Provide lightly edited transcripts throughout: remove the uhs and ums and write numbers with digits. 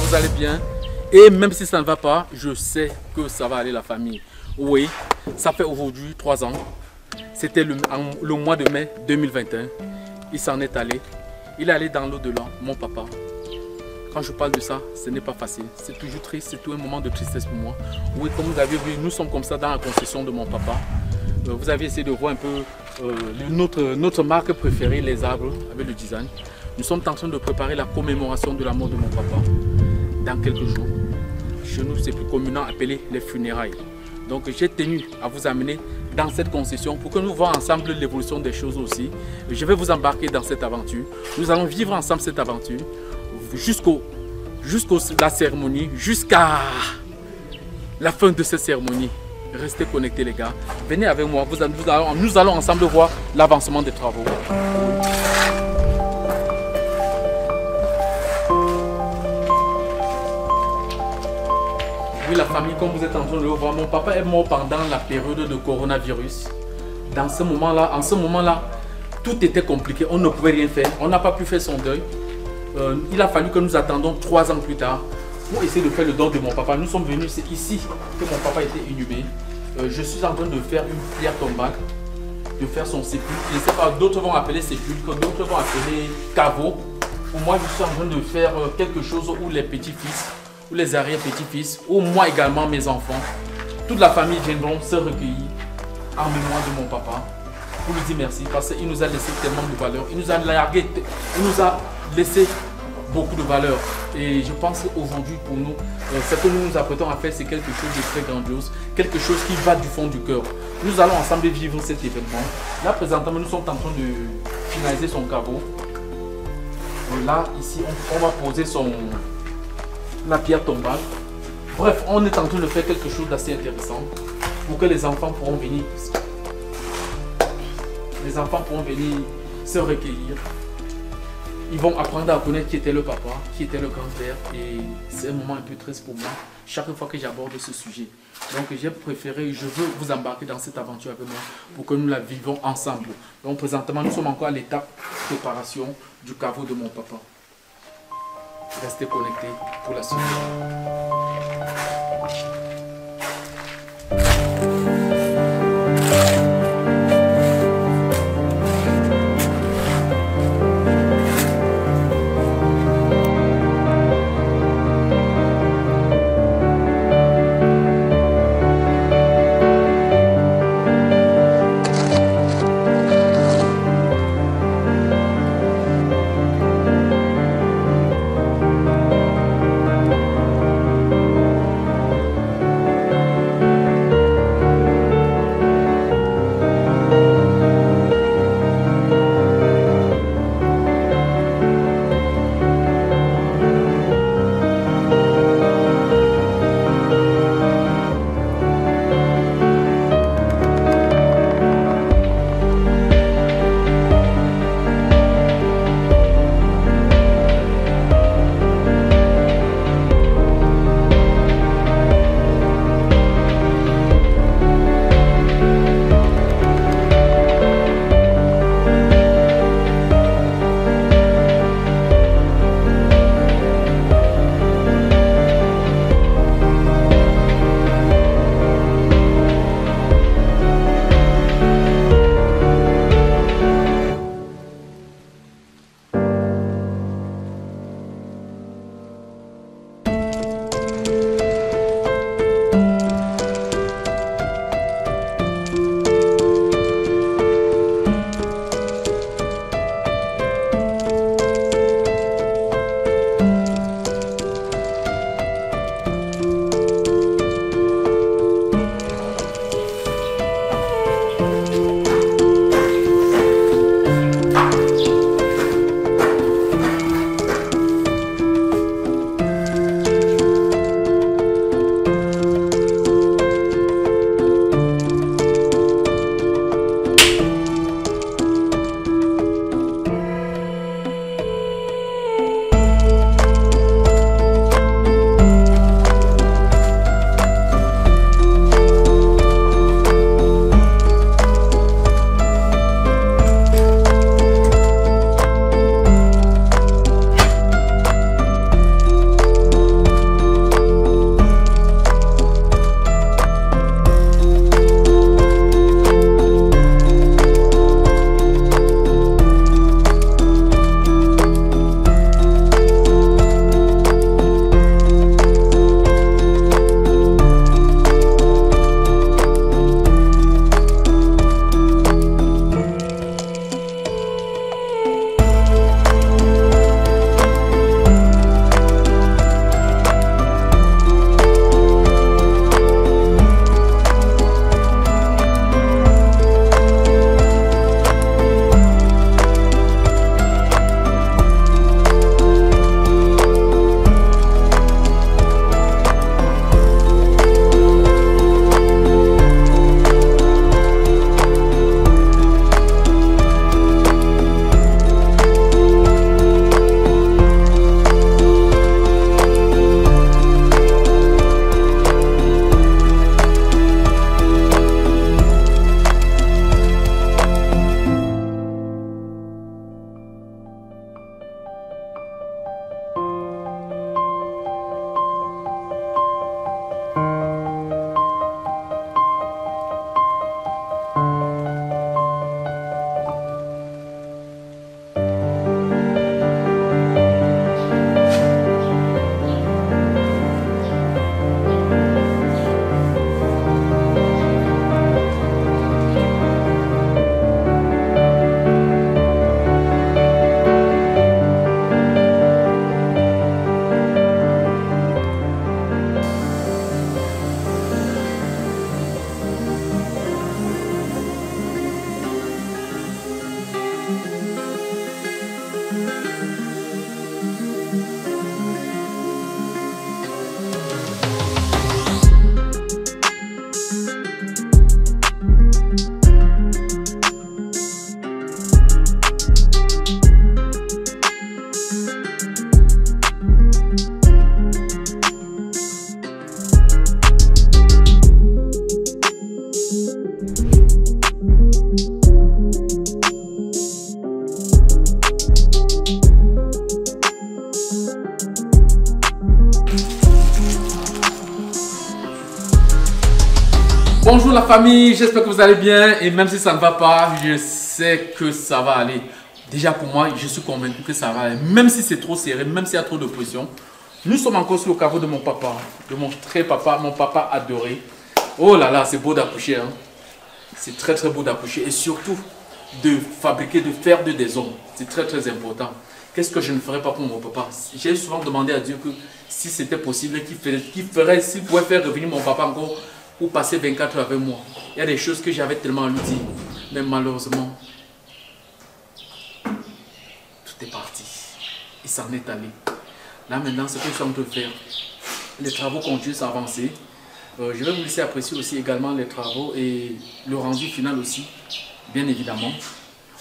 vous allez bien. Et même si ça ne va pas, je sais que ça va aller la famille. Oui, ça fait aujourd'hui 3 ans. C'était le mois de mai 2021. Il s'en est allé. Il est allé dans l'au-delà, mon papa. Quand je parle de ça, ce n'est pas facile. C'est toujours triste, c'est tout un moment de tristesse pour moi. Oui, comme vous avez vu, nous sommes comme ça dans la concession de mon papa. Vous avez essayé de voir un peu notre marque préférée, les arbres, avec le design. Nous sommes en train de préparer la commémoration de la mort de mon papa dans quelques jours. Chez nous, c'est plus communément appelé les funérailles. Donc j'ai tenu à vous amener dans cette concession pour que nous voyons ensemble l'évolution des choses aussi. Je vais vous embarquer dans cette aventure. Nous allons vivre ensemble cette aventure jusqu'à la cérémonie, jusqu'à la fin de cette cérémonie. Restez connectés les gars. Venez avec moi, nous allons ensemble voir l'avancement des travaux. Oui, la famille, comme vous êtes en train de le voir, mon papa est mort pendant la période de coronavirus. En ce moment-là, tout était compliqué. On ne pouvait rien faire. On n'a pas pu faire son deuil. Il a fallu que nous attendons 3 ans plus tard pour essayer de faire le don de mon papa. Nous sommes venus, c'est ici que mon papa était inhumé. Je suis en train de faire une pierre tombale, de faire son sépulcre. Je ne sais pas, d'autres vont appeler sépulcre, d'autres vont appeler caveau. Pour moi, je suis en train de faire quelque chose où les petits-fils, ou les arrière-petits-fils, ou moi également, mes enfants, toute la famille viendront se recueillir en mémoire de mon papa pour lui dire merci parce qu'il nous a laissé tellement de valeurs. Il nous a largué, il nous a laissé beaucoup de valeurs. Et je pense qu'aujourd'hui, pour nous, ce que nous nous apprêtons à faire, c'est quelque chose de très grandiose, quelque chose qui va du fond du cœur. Nous allons ensemble vivre cet événement. Là, présentement, nous sommes en train de finaliser son caveau. Là, ici, on va poser la pierre tombale. Bref, on est en train de faire quelque chose d'assez intéressant pour que les enfants pourront venir. Les enfants pourront venir se recueillir. Ils vont apprendre à connaître qui était le papa, qui était le grand-père. Et c'est un moment un peu triste pour moi, chaque fois que j'aborde ce sujet. Donc j'ai préféré, je veux vous embarquer dans cette aventure avec moi pour que nous la vivons ensemble. Donc présentement, nous sommes encore à l'étape de préparation du caveau de mon papa. Restez connectés pour la suite. la famille, j'espère que vous allez bien et même si ça ne va pas, je sais que ça va aller. Déjà pour moi, je suis convaincu que ça va aller, même si c'est trop serré, même s'il y a trop de pression. Nous sommes encore sur le caveau de mon papa, de mon très papa, mon papa adoré. Oh là là, c'est beau d'accoucher, hein. C'est très très beau d'accoucher et surtout de fabriquer, de faire des hommes. C'est très très important. Qu'est-ce que je ne ferais pas pour mon papa? J'ai souvent demandé à Dieu que si c'était possible, qu'il ferait, s'il pouvait faire revenir mon papa encore pour passer 24 heures avec moi. Il y a des choses que j'avais tellement à lui dire. Mais malheureusement, tout est parti. Il s'en est allé. Là maintenant, ce que je suis en train de faire, les travaux continuent à avancer. Je vais vous laisser apprécier aussi également les travaux et le rendu final aussi, bien évidemment.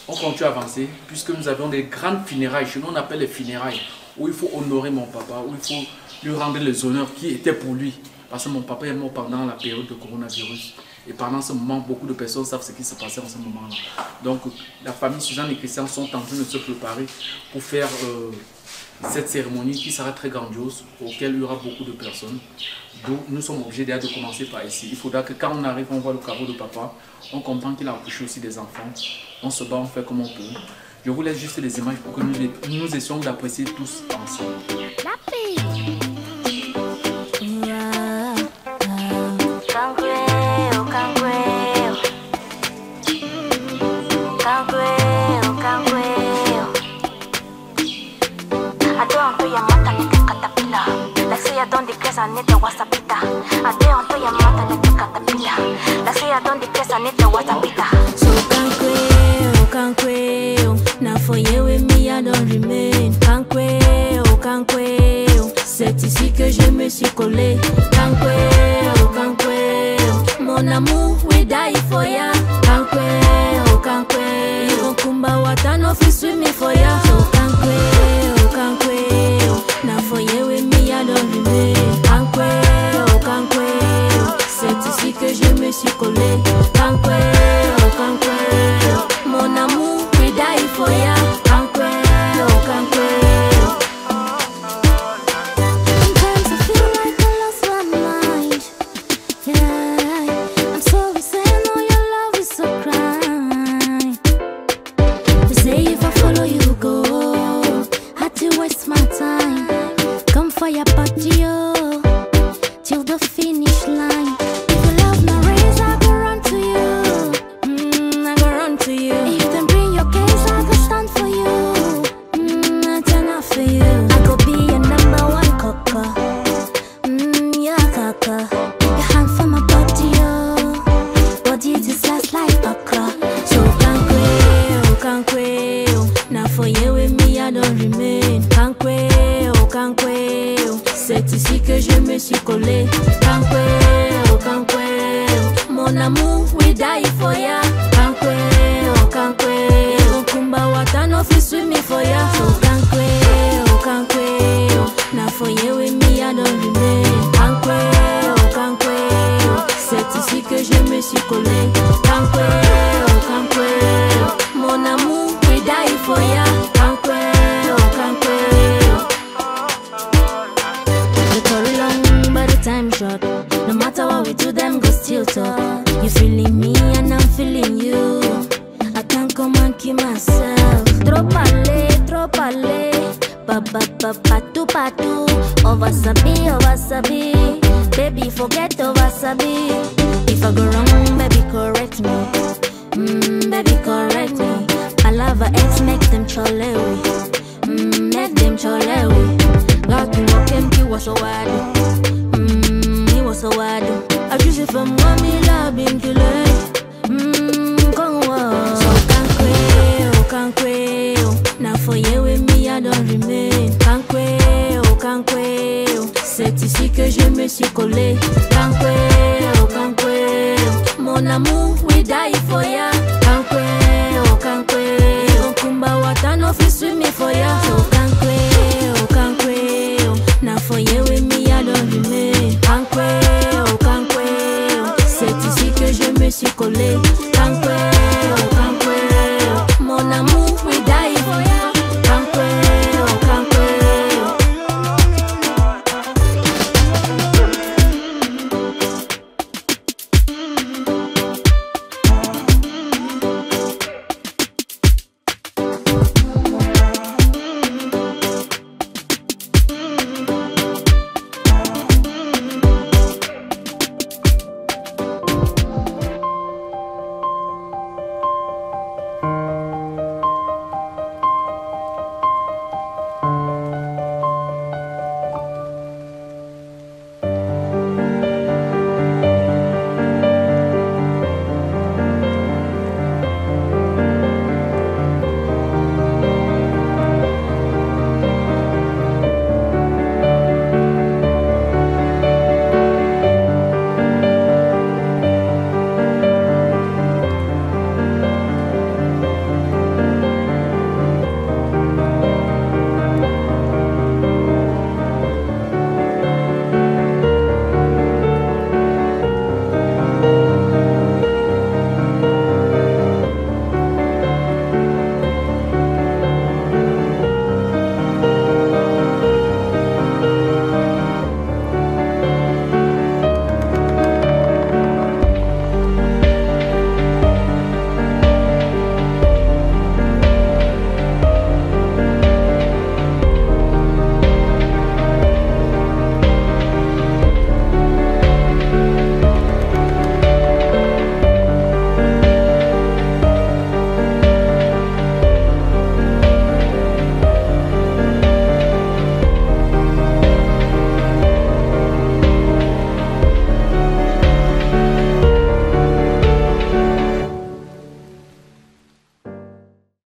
On continue à avancer puisque nous avons des grandes funérailles. Chez nous, on appelle les funérailles où il faut honorer mon papa, où il faut lui rendre les honneurs qui étaient pour lui. Parce que mon papa est mort pendant la période de coronavirus. Et pendant ce moment, beaucoup de personnes savent ce qui se passait en ce moment-là. Donc, la famille Suzanne et Christian sont en train de se préparer pour faire cette cérémonie qui sera très grandiose, auquel il y aura beaucoup de personnes. Donc, nous sommes obligés déjà de commencer par ici. Il faudra que quand on arrive, on voit le caveau de papa, on comprend qu'il a accouché aussi des enfants. On se bat, on fait comme on peut. Je vous laisse juste les images pour que nous essayons d'apprécier tous ensemble. C'est ici que je me suis collé. Mon amour, we die for ya. Kumba watano fisu mi for ya. Na for you with me, I don't remain. C'est ici que je me suis collé. Mon amour, we die for ya. C'est ici que je me suis collé. Mon amour, we die for ya. Kumba watano fisu mi for ya. Na for you with me, I don't remain. C'est ici que je me suis collé. Mon amour, we die for ya. Time short. No matter what we do, them go still talk. You feeling me and I'm feeling you. I can't come and keep myself. Trop parler, patu patu. Ovasabi. Baby, forget ovasabi. If I go wrong, baby, correct me. Baby, correct me. I love her ex, make them cholewi. Make them cholewi. Got to walk him, he was so wide. So I do. I just if I'm mommy loving to learn. Come on. So can't quail. Now for you with me, I don't remain. Can't quail. C'est ici que je me suis collé. Can't quail. Mon amour, we die for ya. Can't quail. Kumba watano fisu mi for ya. So can't quail. Now for you with me, I don't remain. C'est ici que je me suis collé.